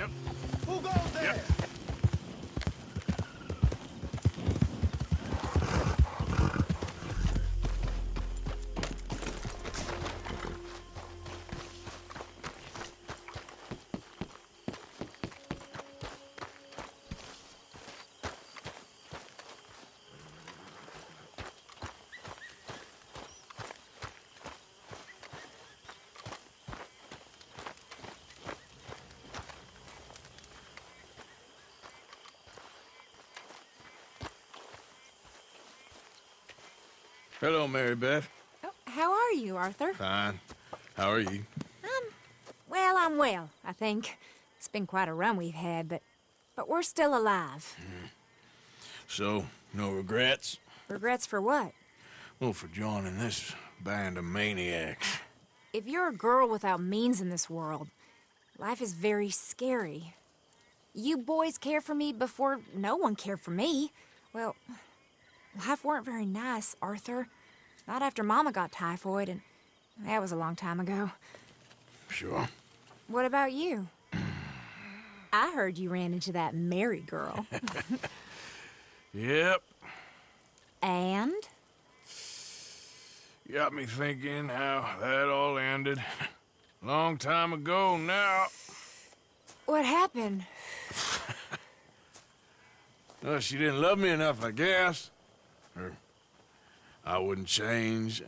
Yep. Who goes there? Yep. Hello, Mary Beth. Oh, how are you, Arthur? Fine. How are you? Well, I'm well, I think. It's been quite a run we've had, but we're still alive. So, no regrets? Regrets for what? Well, for joining this band of maniacs. If you're a girl without means in this world, life is very scary. You boys cared for me before no one cared for me. Well, life weren't very nice, Arthur. Not after Mama got typhoid, and that was a long time ago. Sure. What about you? I heard you ran into that Mary girl. Yep. And? Got me thinking how that all ended. Long time ago now. What happened? Well, she didn't love me enough, I guess. Or I wouldn't change.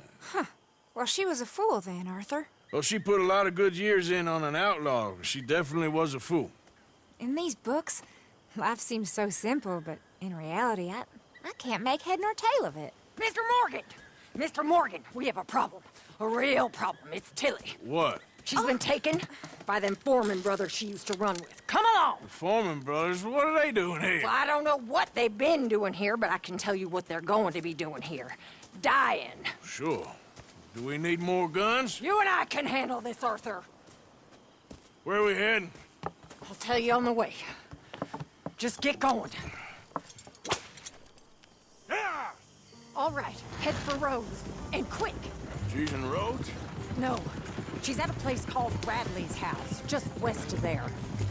Well, she was a fool then, Arthur. Well, she put a lot of good years in on an outlaw. She definitely was a fool. In these books, life seems so simple, but in reality, I can't make head nor tail of it. Mr. Morgan! Mr. Morgan, we have a problem. A real problem. It's Tilly. What? She's been taken by them Foreman brothers she used to run with. Come along! The Foreman brothers, what are they doing here? Well, I don't know what they've been doing here, but I can tell you what they're going to be doing here. Dying. Sure. Do we need more guns? You and I can handle this, Arthur. Where are we heading? I'll tell you on the way. Just get going. Yeah! All right, head for Rose. And quick. She's in Rhodes? No, she's at a place called Radley's house, just west of there.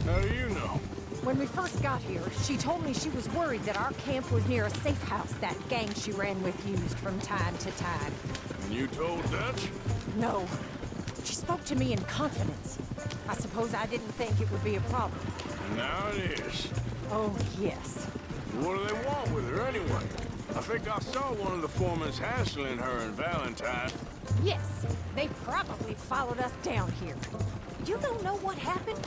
How do you know? When we first got here, she told me she was worried that our camp was near a safe house that gang she ran with used from time to time. And you told Dutch? No. She spoke to me in confidence. I suppose I didn't think it would be a problem. And now it is. Oh, yes. What do they want with her anyway? I think I saw one of the foremans hassling her and Valentine. Yes, they probably followed us down here. You don't know what happened?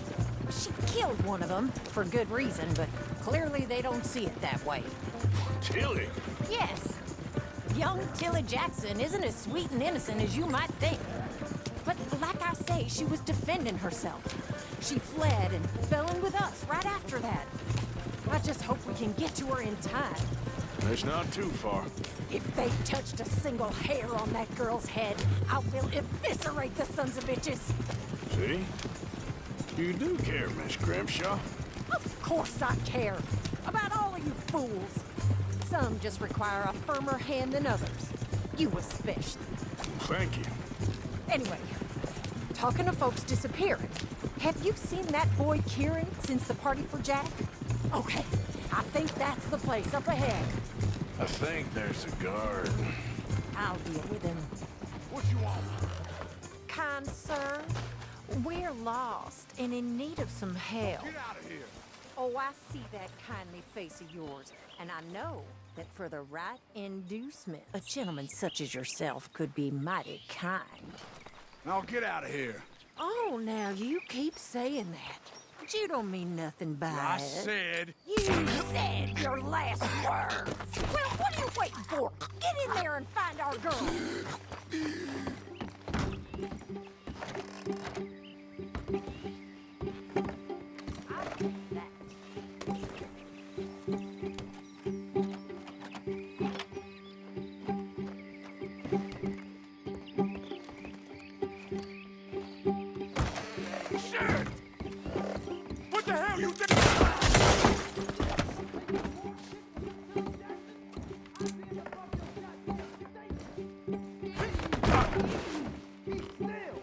She killed one of them, for good reason, but clearly they don't see it that way. Tilly? Yes. Young Tilly Jackson isn't as sweet and innocent as you might think. But like I say, she was defending herself. She fled and fell in with us right after that. I just hope we can get to her in time. It's not too far. If they touched a single hair on that girl's head, I will eviscerate the sons of bitches. See? You do care, Miss Grimshaw. Of course I care. About all of you fools. Some just require a firmer hand than others. You especially. Thank you. Anyway, talking of folks disappearing, have you seen that boy Kieran since the party for Jack? Okay, I think that's the place up ahead. I think there's a guard. I'll deal with him. What you want? Kind sir, we're lost and in need of some help. Get out of here. Oh, I see that kindly face of yours, and I know that for the right inducement, a gentleman such as yourself could be mighty kind. Now get out of here. Oh, now you keep saying that. But you don't mean nothing by I it. said. You said your last words. Well, what are you waiting for? Get in there and find our girl. Shit! What the hell you think? Still.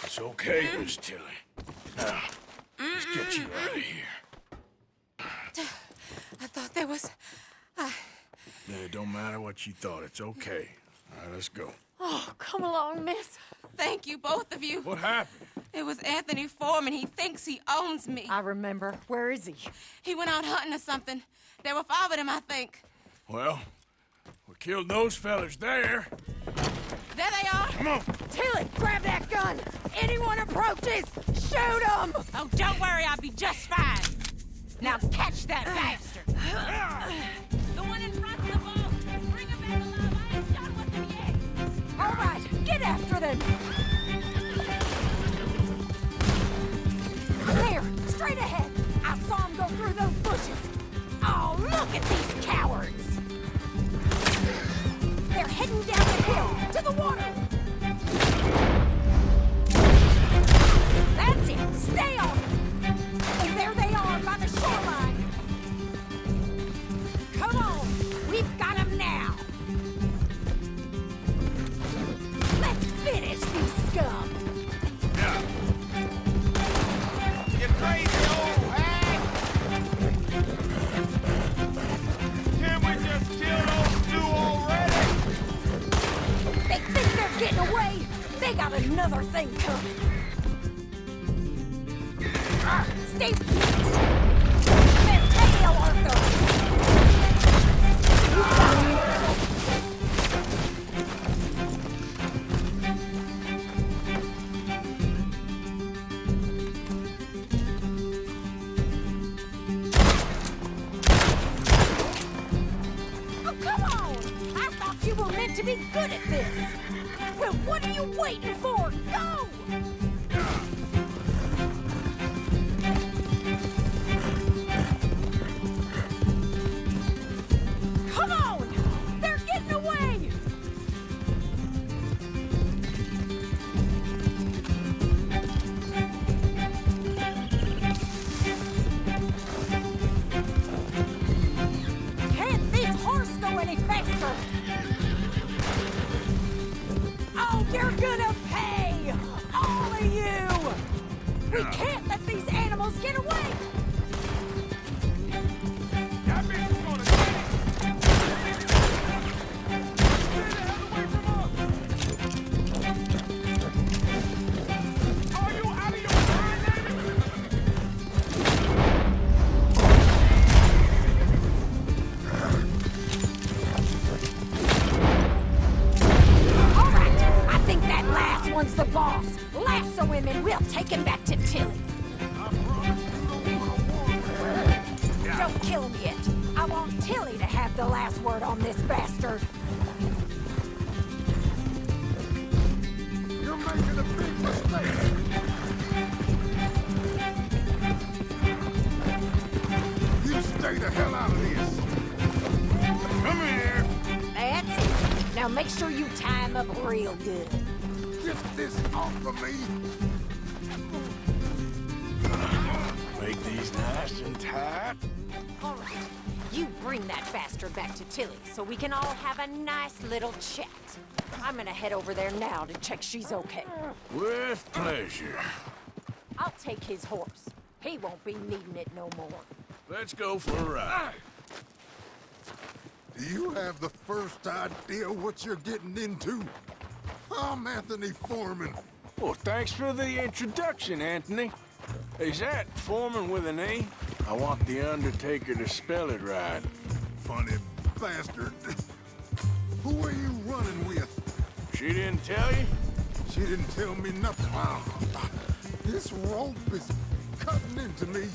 It's okay, Miss Tilly. Now, let's get you out of here. I thought there was... It don't matter what you thought. It's okay. All right, let's go. Oh, come along, miss. Thank you, both of you. What happened? It was Anthony Foreman. He thinks he owns me. I remember. Where is he? He went out hunting or something. There were 5 of them, I think. Well, we killed those fellas there. There they are. Come on. Tilly, grab that gun! Anyone approaches, shoot them! Oh, don't worry. I'll be just fine. Now catch that bastard! The one in front of the boat. Bring him back alive. I ain't done with him yet. All right, get after them! There, straight ahead. I saw him go through those bushes. Oh, look at these cowards! They're heading down the hill, to the water! That's it, stay on it! And there they are, by the shoreline! Come on, we've got them now! Let's finish these scum! You crazy old hag! Can't we just kill those 2 already? They think they're getting away! They got another thing coming! Stay... Their tail, Arthur! You got it! Oh, come on! I thought you were meant to be good at this! Well, what are you waiting for? Go! Come on! They're getting away! Can't this horse go any faster? Oh, you're gonna pay! All of you! We can't let these animals get away! That bitch is gonna get it! Are you out of your mind, David? All right, I think that last one's the boss. Lasso him and we'll take him back to Tilly. Don't kill him yet. I want Tilly to have the last word on this bastard. You're making a big mistake. You stay the hell out of this. Come here. That's it. Now make sure you tie him up real good. Get this off of me. Make these nice and tight. All right, you bring that bastard back to Tilly so we can all have a nice little chat. I'm gonna head over there now to check she's okay. With pleasure. I'll take his horse. He won't be needing it no more. Let's go for a ride. Do you have the first idea what you're getting into? I'm Anthony Foreman. Well, thanks for the introduction, Anthony. Is that Foreman with an E? I want the Undertaker to spell it right. Funny bastard. Who are you running with? She didn't tell you? She didn't tell me nothing. This rope is cutting into me.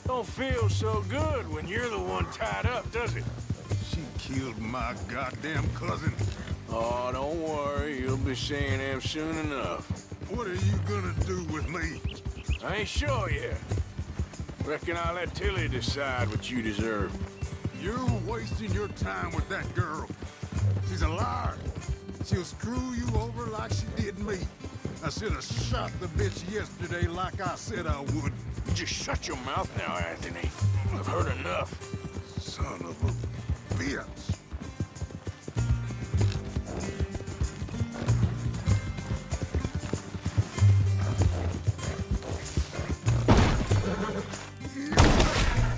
Don't feel so good when you're the one tied up, does it? She killed my goddamn cousin. Oh, don't worry. You'll be seeing him soon enough. What are you gonna do with me? I ain't sure yet. Reckon I'll let Tilly decide what you deserve. You're wasting your time with that girl. She's a liar. She'll screw you over like she did me. I should have shot the bitch yesterday like I said I would. Just shut your mouth now, Anthony. I've heard enough. Son of a bitch. You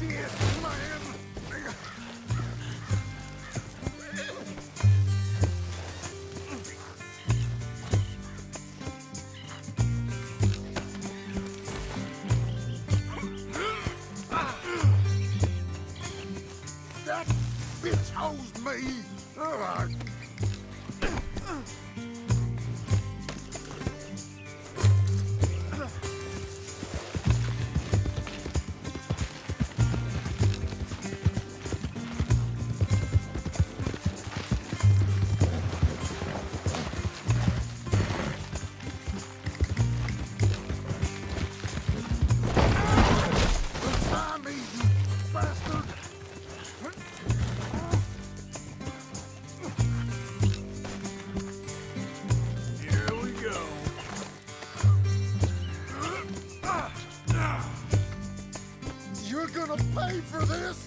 dead man. That bitch owes me. Ugh. Try me, you bastard. Here we go. You're gonna pay for this?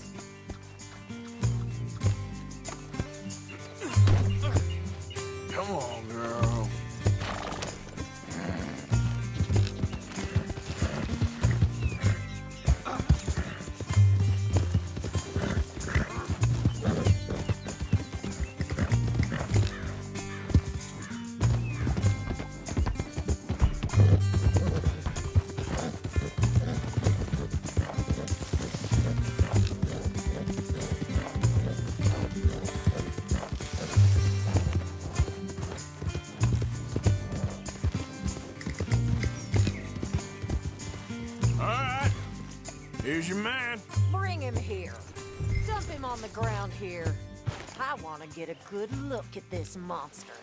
Come on, girl. All right. Here's your man. Bring him here. Dump him on the ground here. I want to get a good look at this monster.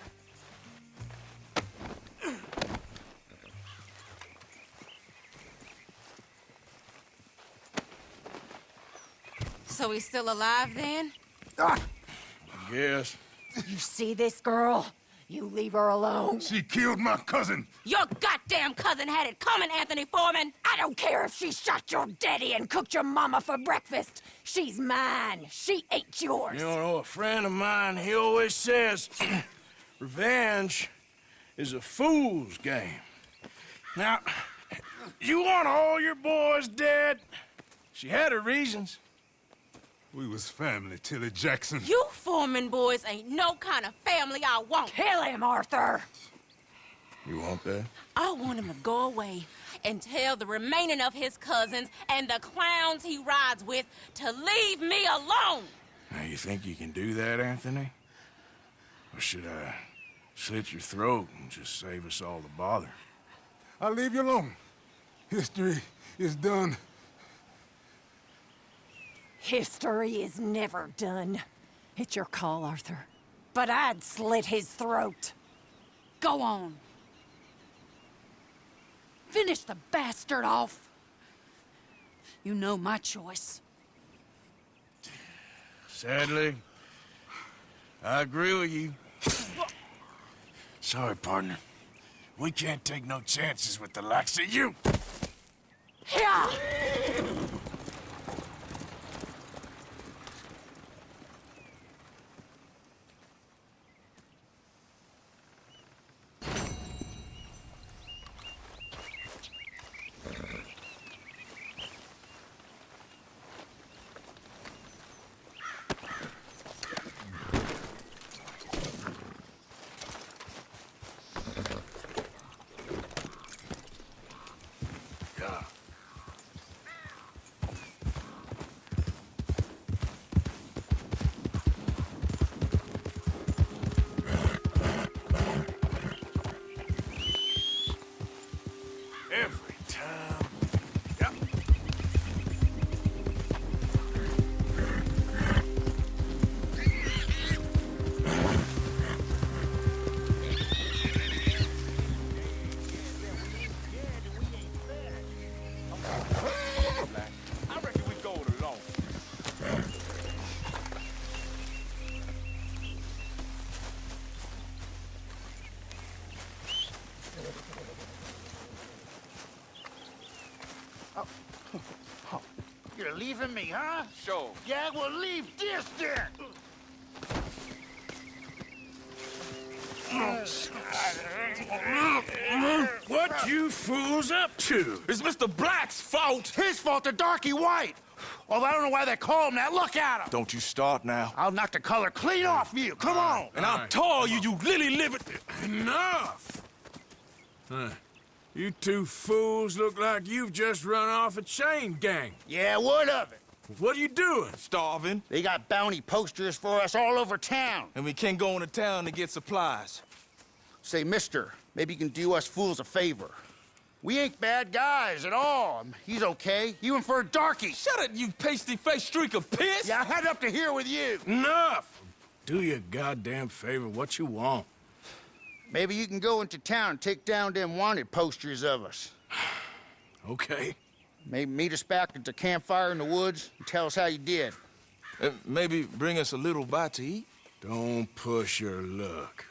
So he's still alive then? I guess. You see this girl? You leave her alone. She killed my cousin. Your goddamn cousin had it coming, Anthony Foreman! I don't care if she shot your daddy and cooked your mama for breakfast. She's mine. She ate yours. You know, a friend of mine, he always says, revenge is a fool's game. Now, you want all your boys dead? She had her reasons. We was family, Tilly Jackson. You Foreman boys ain't no kind of family I want. Kill him, Arthur. You want that? I want him to go away and tell the remaining of his cousins and the clowns he rides with to leave me alone. Now, you think you can do that, Anthony? Or should I slit your throat and just save us all the bother? I'll leave you alone. History is done. History is never done. It's your call, Arthur. But I'd slit his throat. Go on. Finish the bastard off. You know my choice. Sadly, I agree with you. Sorry, partner. We can't take no chances with the likes of you. Yeah. Every time. Yep. You're leaving me, huh? Sure. Yeah, well, leave this then. What you fools up to? It's Mr. Black's fault. His fault, the darky white. Although I don't know why they call him that. Look at him. Don't you start now. I'll knock the color clean off you. Come on. And I'll tar you, you lily-livered... Enough! Huh. You two fools look like you've just run off a chain gang. Yeah, what of it? What are you doing? Starving. They got bounty posters for us all over town. And we can't go into town to get supplies. Say, mister, maybe you can do us fools a favor. We ain't bad guys at all. He's okay. Even for a darky. Shut it, you pasty-faced streak of piss! Yeah, I had up to here with you. Enough! Do your goddamn favor what you want. Maybe you can go into town and take down them wanted posters of us. Okay. Maybe meet us back at the campfire in the woods and tell us how you did. Maybe bring us a little bite to eat. Don't push your luck.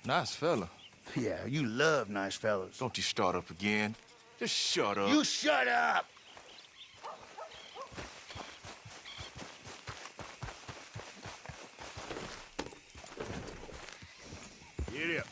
Nice fella. Yeah, you love nice fellas. Don't you start up again. Just shut up. You shut up! Get up.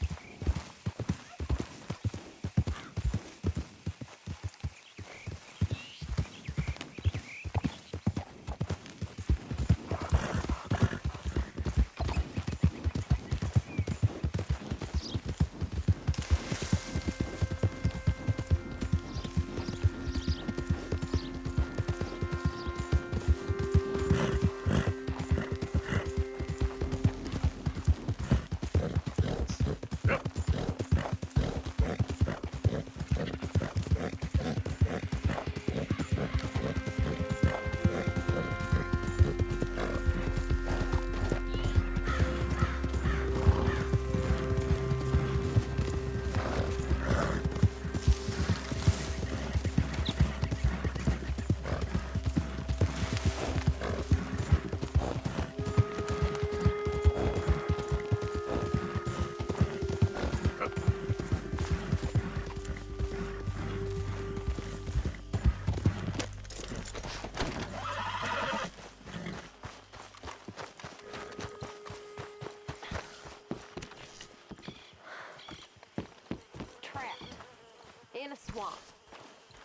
In a swamp.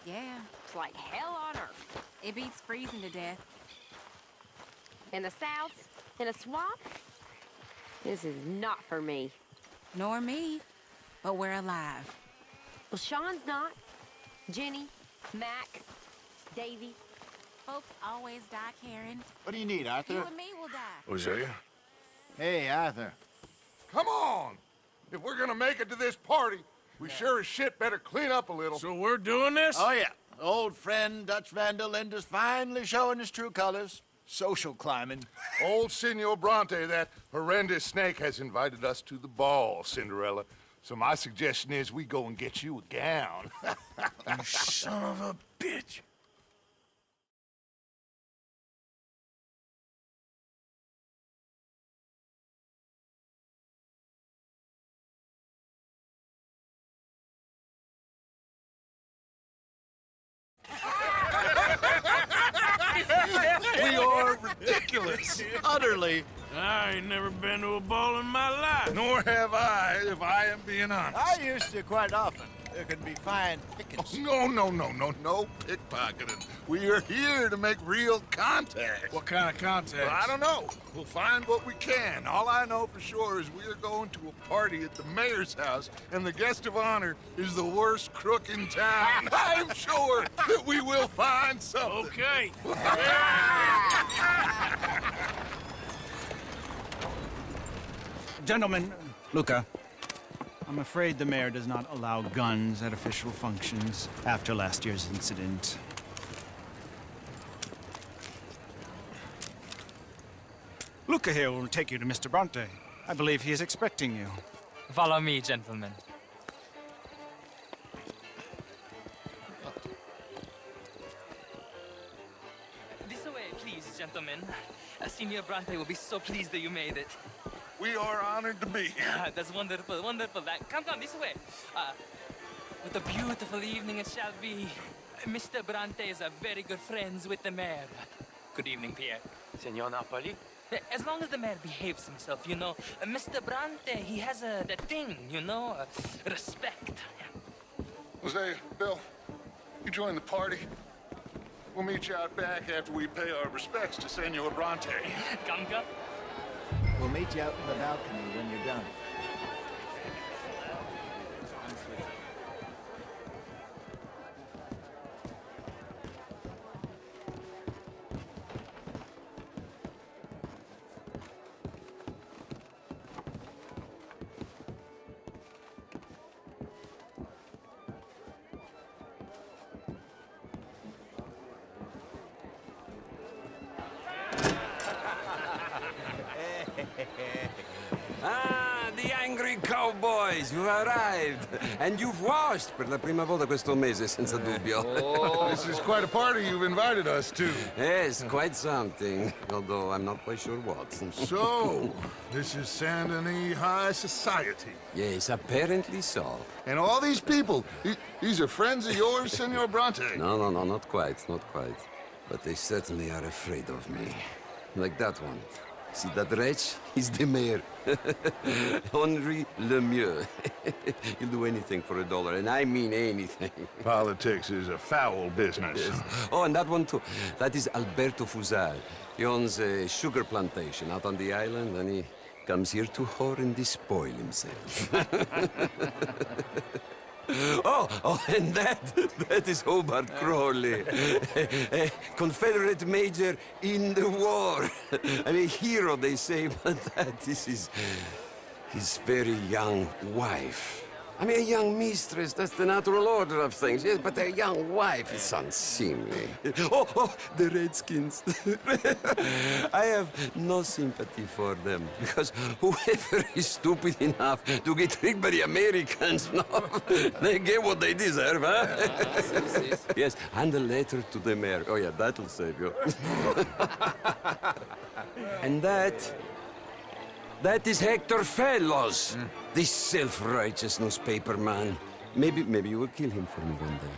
Yeah, It's like hell on earth. it beats freezing to death. In the south, in a swamp? This is not for me. Nor me, but we're alive. Well, Sean's not. Jenny, Mac, Davy. Folks always die caring. What do you need, You Arthur? and me will die. Hosea? Hey, Arthur. Come on! If we're gonna make it to this party, we sure as shit better clean up a little. So we're doing this? Oh, yeah. Old friend Dutch Van der Linde's finally showing his true colors. Social climbing. Old Senor Bronte, that horrendous snake, has invited us to the ball, Cinderella. So my suggestion is we go and get you a gown. You son of a bitch. We are ridiculous. Utterly. I ain't never been to a ball in my life. Nor have I, if I am being honest. I used to quite often. There can be fine pickings. No pickpocketing. We are here to make real contact. What kind of contact? Well, I don't know. We'll find what we can. All I know for sure is we are going to a party at the mayor's house, and the guest of honor is the worst crook in town. I'm sure that we will find something. Okay. Gentlemen, Luca, I'm afraid the mayor does not allow guns at official functions after last year's incident. Luca here will take you to Mr. Bronte. I believe he is expecting you. Follow me, gentlemen. This way, please, gentlemen. Senior Bronte will be so pleased that you made it. We are honored to be here. That's wonderful, wonderful. Come, this way. What a beautiful evening it shall be. Mr. Bronte is a very good friends with the mayor. Good evening, Pierre. Senor Napoli? As long as the mayor behaves himself, you know. Mr. Bronte, he has that thing, you know, respect. Jose, Bill, you join the party. We'll meet you out back after we pay our respects to Senor Bronte. Gunga? We'll meet you out in the balcony when you're done. Ah, the angry cowboys, you've arrived. And you've washed per la prima volta questo mese, senza dubbio. This is quite a party you've invited us to. Yes, quite something. Although I'm not quite sure what. So, this is Saint Denis High Society. Yes, apparently so. And all these people, these are friends of yours, Senor Bronte? No, not quite, not quite. But they certainly are afraid of me. Like that one. See that wretch? He's the mayor. Henri Lemieux. He'll do anything for $1, and I mean anything. Politics is a foul business. Yes. Oh, and that one too. That is Alberto Fusal. He owns a sugar plantation out on the island, and he comes here to whore and despoil himself. Oh, and that is Hobart Crawley, a Confederate major in the war. I mean, hero, they say, but that is his very young wife. I mean, a young mistress, that's the natural order of things, yes, but a young wife is unseemly. Oh, the Redskins. I have no sympathy for them, because whoever is stupid enough to get tricked by the Americans, no, they get what they deserve, huh? Yes, and a letter to the mayor. Oh, yeah, that'll save you. And that is Hector Fellows, this self-righteous newspaper man. Maybe you will kill him for me one day.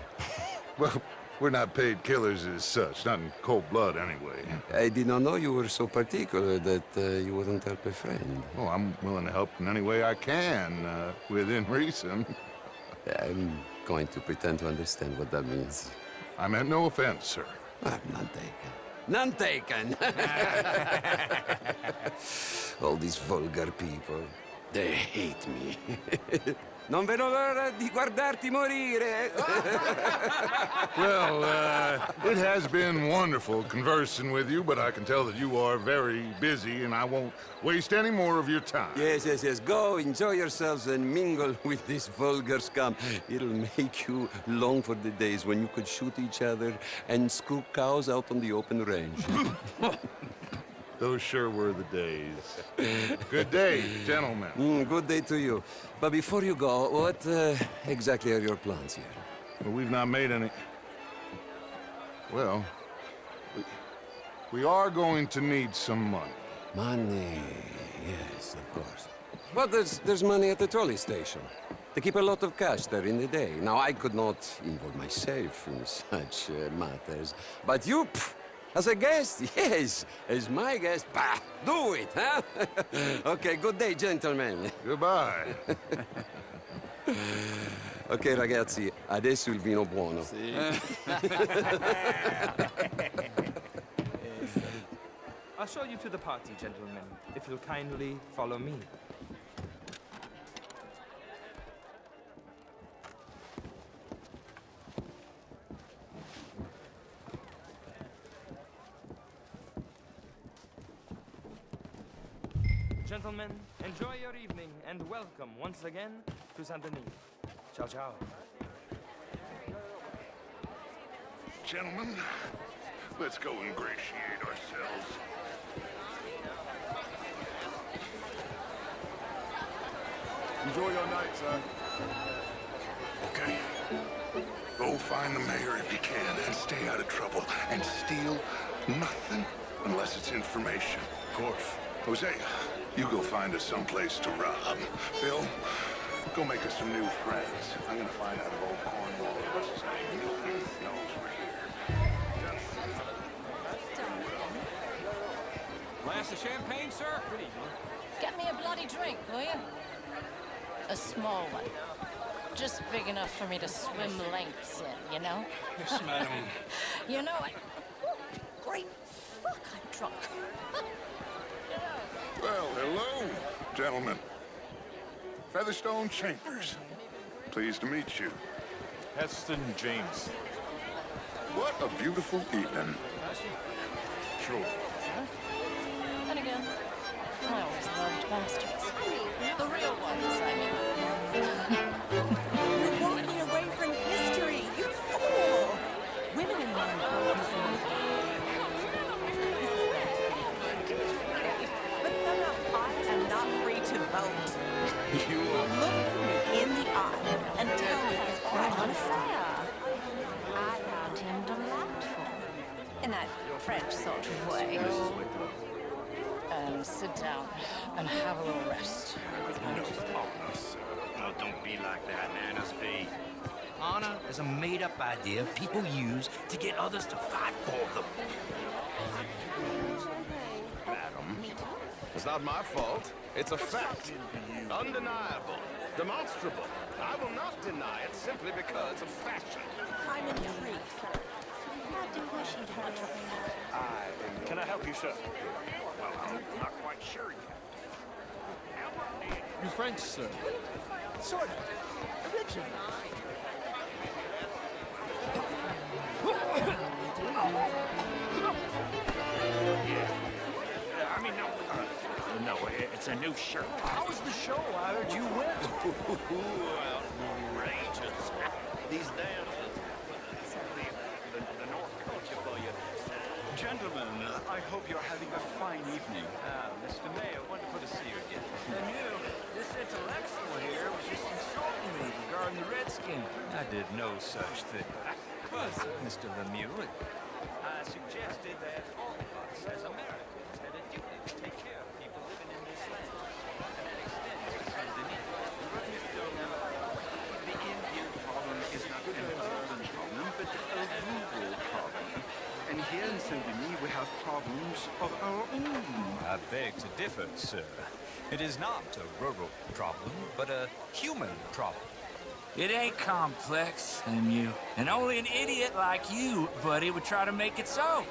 Well, we're not paid killers as such, not in cold blood anyway. I did not know you were so particular that you wouldn't help a friend. Oh, I'm willing to help in any way I can, within reason. I'm going to pretend to understand what that means. I meant no offense, sir. None taken. None taken! All these vulgar people, they hate me. Non vedo l'ora di guardarti morire. Well, it has been wonderful conversing with you, but I can tell that you are very busy, and I won't waste any more of your time. Yes. Go, enjoy yourselves, and mingle with this vulgar scum. It'll make you long for the days when you could shoot each other and screw cows out on the open range. Those sure were the days. Good day, gentlemen. Good day to you. But before you go, what exactly are your plans here? Well, we've not made any... Well, we are going to need some money. Money, yes, of course. But there's money at the trolley station. They keep a lot of cash there in the day. Now, I could not involve myself in such matters. But you... As a guest, yes. As my guest, bah, do it, huh? Okay, good day, gentlemen. Goodbye. Ok, ragazzi, adesso il vino buono. Sì. I'll show you to the party, gentlemen, if you'll kindly follow me. Gentlemen, enjoy your evening and welcome once again to Saint Denis. Ciao, ciao. Gentlemen, let's go ingratiate ourselves. Enjoy your night, sir. Okay. Go find the mayor if you can and stay out of trouble. And steal nothing unless it's information. Of course. Jose, you go find us someplace to rob. Bill, go make us some new friends. I'm gonna find out if old Cornwall, what's his name, Milton knows champagne, sir? Get me a bloody drink, will you? A small one. Just big enough for me to swim lengths in, you know? Yes, madam. You know, great fuck, I'm drunk. Well, hello, gentlemen. Featherstone Chambers. Pleased to meet you. Heston James. What a beautiful evening. Sure. And again, I always loved bastards. The real ones, I mean. You're walking away from history, you fool! Women in men. But somehow I am not free to vote. You Look me in the eye and tell me Quite unfair. I found him delightful. In that French sort of way. Sit down and have a little rest. No, no, don't be like that, man. Us be. Honor is a made-up idea people use to get others to fight for them. Madam, it's not my fault. It's a fact. Undeniable. Demonstrable. I will not deny it simply because of fashion. I'm intrigued. Can I help you, sir? Well, I'm not quite sure yet. You French, sir? Sort of. Original. I mean, no, it's a new shirt. How was the show? I heard you went. Outrageous. These dancers. The North culture for you. Gentlemen, I hope you're having a fine evening. Mr. Mayor, wonderful to see you again. And you, this intellectual here was just insulting me regarding the Redskin. I did no such thing. Mr. Lemieux, I suggested that all of us as Americans had a duty to take care of people living in this land. And that extends to Saint-Denis. The Indian problem is not an urban problem, but a rural problem. And here in Saint-Denis, we have problems of our own. I beg to differ, sir. It is not a rural problem, but a human problem. It ain't complex, Lemieux. And only an idiot like you, buddy, would try to make it so.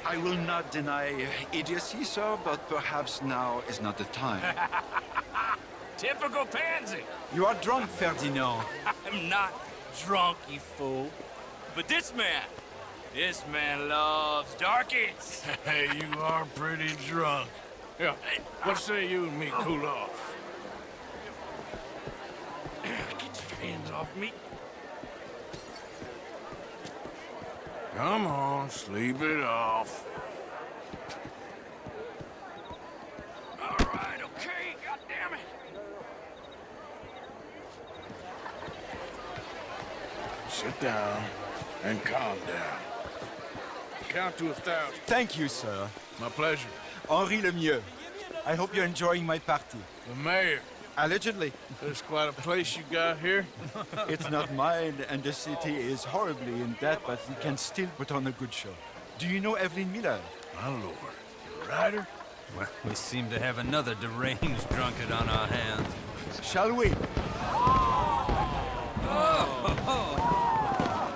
I will not deny idiocy, sir, but perhaps now is not the time. Typical pansy. You are drunk, Ferdinand. I'm not drunk, you fool. But this man loves darkies. Hey, you are pretty drunk. Yeah, what say you and me cool off? Get your hands off me. Come on, sleep it off. All right, okay, goddammit. Sit down and calm down. Count to 1,000. Thank you, sir. My pleasure. Henri Lemieux. I hope you're enjoying my party. The mayor. Allegedly. There's quite a place you got here. It's not mine, and the city is horribly in debt, but we can still put on a good show. Do you know Evelyn Miller? My lord. The writer? Well, we seem to have another deranged drunkard on our hands. Shall we?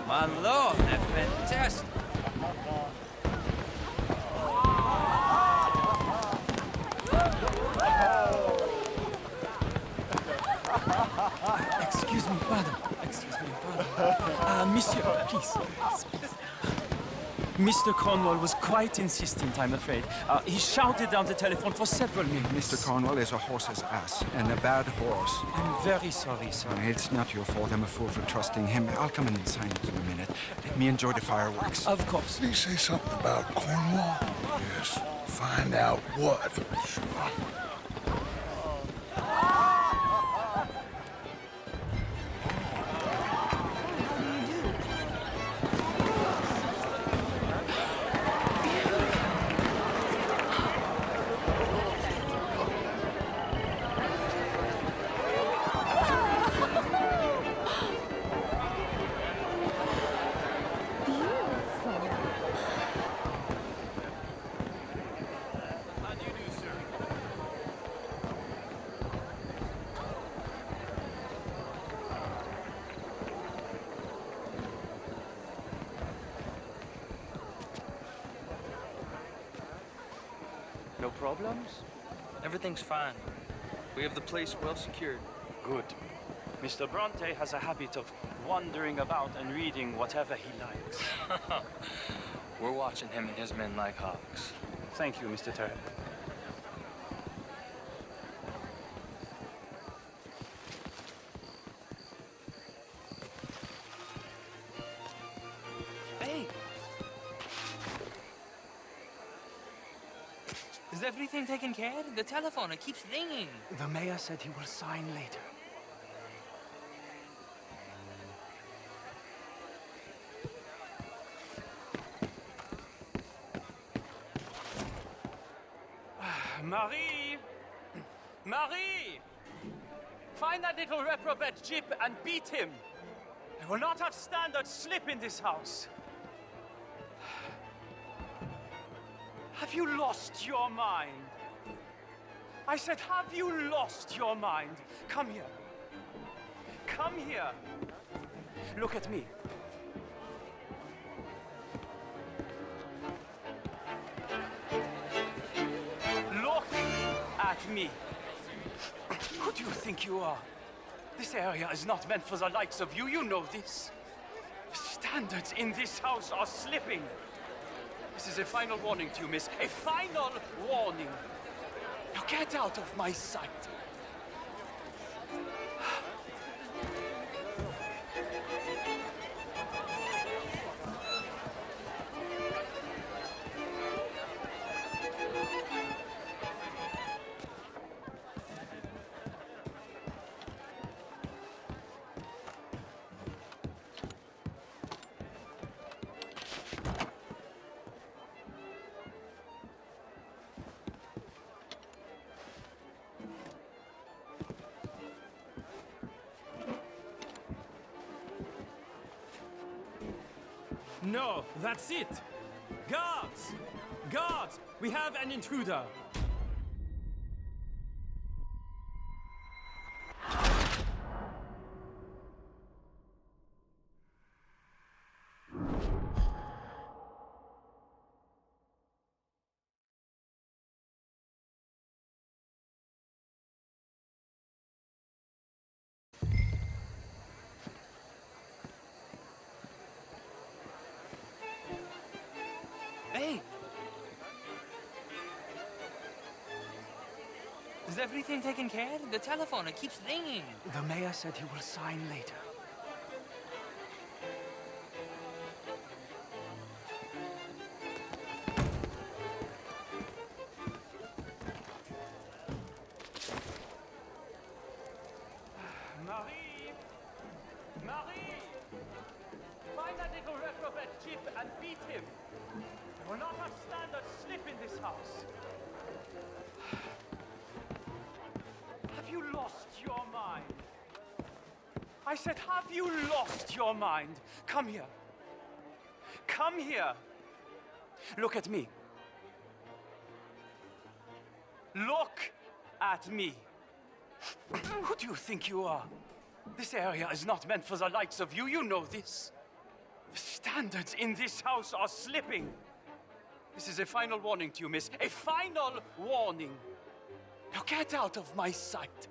My lord, that's fantastic. Excuse me, pardon. Excuse me, pardon. Monsieur, please. Mr. Cornwall was quite insistent, I'm afraid. He shouted down the telephone for several minutes. Mr. Cornwall is a horse's ass, and a bad horse. I'm very sorry, sir. It's not your fault. I'm a fool for trusting him. I'll come in and sign it in a minute. Let me enjoy the fireworks. Of course. Did he say something about Cornwall? Yes. Find out what. Sure. problems? Everything's fine. We have the place well secured. Good. Mr. Bronte has a habit of wandering about and reading whatever he likes. We're watching him and his men like hawks. Thank you, Mr. Turner. Hey! Is everything taken care of? The telephone, it keeps ringing. The mayor said he will sign later. Marie! Marie! Find that little reprobate Jip and beat him. I will not have standard slip in this house. Have you lost your mind? I said, have you lost your mind? Come here. Come here. Look at me. Look at me. Who do you think you are? This area is not meant for the likes of you. You know this. The standards in this house are slipping. This is a final warning to you, miss. A final warning. Now get out of my sight. No, that's it! Guards! Guards! We have an intruder! Hey! Is everything taken care of? The telephone, it keeps ringing. The mayor said he will sign later. Marie! Marie! Find that little reprobate Jip and beat him. I will not have standard slip in this house. Have you lost your mind? I said, have you lost your mind? Come here. Come here. Look at me. Look at me. Who do you think you are? This area is not meant for the likes of you. You know this. The standards in this house are slipping. This is a final warning to you, miss. A final warning. Now get out of my sight.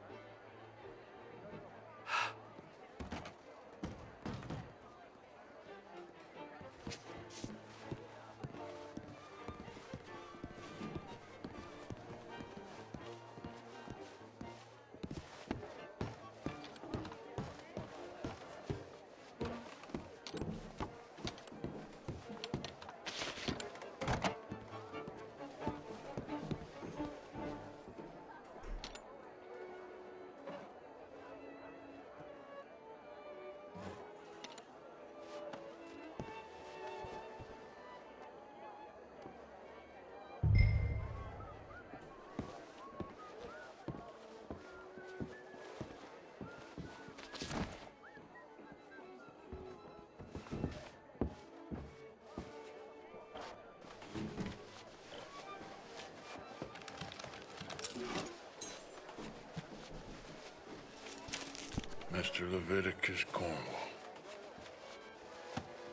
Mr. Leviticus Cornwall.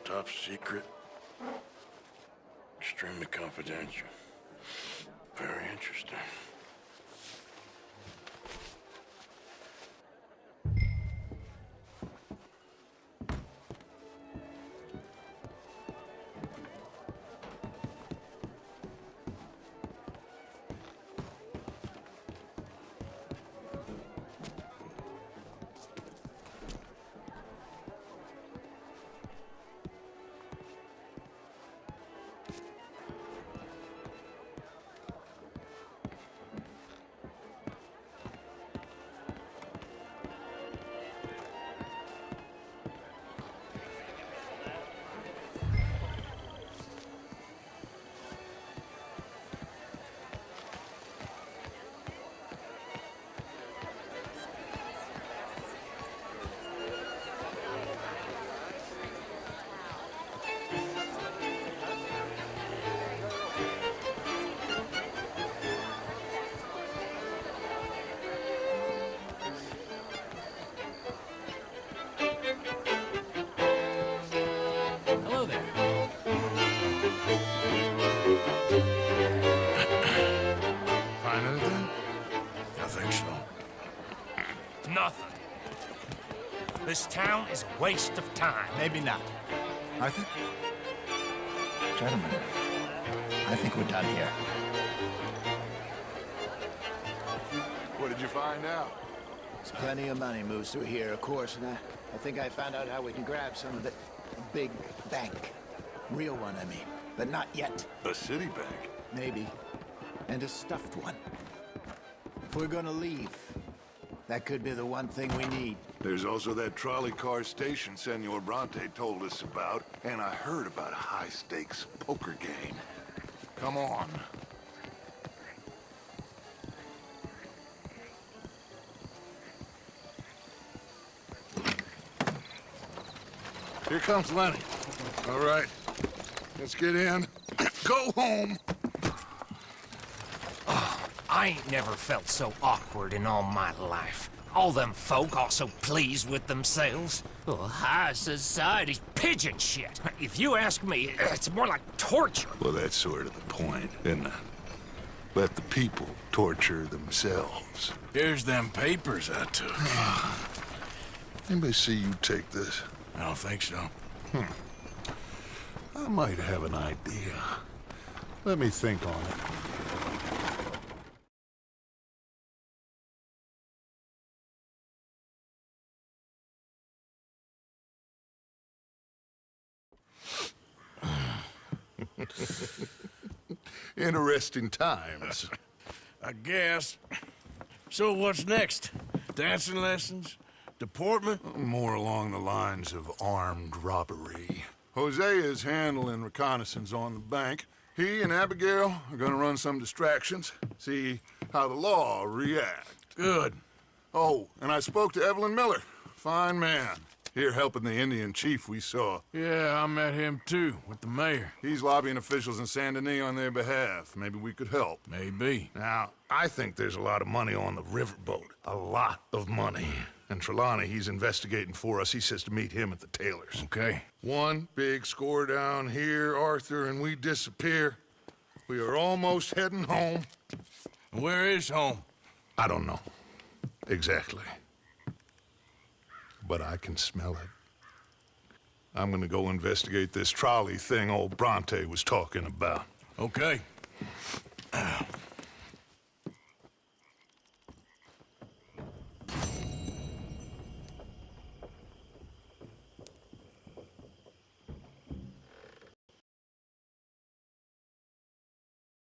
Top secret. Extremely confidential. Very interesting. Hello there. Find anything? I think so. Nothing. This town is a waste of time. Maybe not. Arthur? Gentlemen, I think we're done here. What did you find out? There's plenty of money moves through here, of course, and I think I found out how we can grab some of it. A big bank. Real one, I mean. But not yet. A city bank? Maybe. And a stuffed one. If we're gonna leave, that could be the one thing we need. There's also that trolley car station Senor Bronte told us about, and I heard about a high-stakes poker game. Come on. Here comes Lenny. All right, let's get in. Go home. I ain't never felt so awkward in all my life. All them folk all so pleased with themselves. Oh, high society's pigeon shit. If you ask me, it's more like torture. Well, that's sort of the point, isn't it? Let the people torture themselves. Here's them papers I took. Anybody see you take this? I don't think so. I might have an idea. Let me think on it. Interesting times. I guess. So what's next? Dancing lessons? Deportment? More along the lines of armed robbery. Hosea is handling reconnaissance on the bank. He and Abigail are gonna run some distractions, see how the law reacts. Good. Oh, and I spoke to Evelyn Miller. Fine man. Here helping the Indian chief we saw. Yeah, I met him too, with the mayor. He's lobbying officials in Saint Denis on their behalf. Maybe we could help. Maybe. Now, I think there's a lot of money on the riverboat. A lot of money. And Trelawney, he's investigating for us. He says to meet him at the Taylors. Okay. One big score down here, Arthur, and we disappear. We are almost heading home. Where is home? I don't know. Exactly. But I can smell it. I'm gonna go investigate this trolley thing old Bronte was talking about. Okay.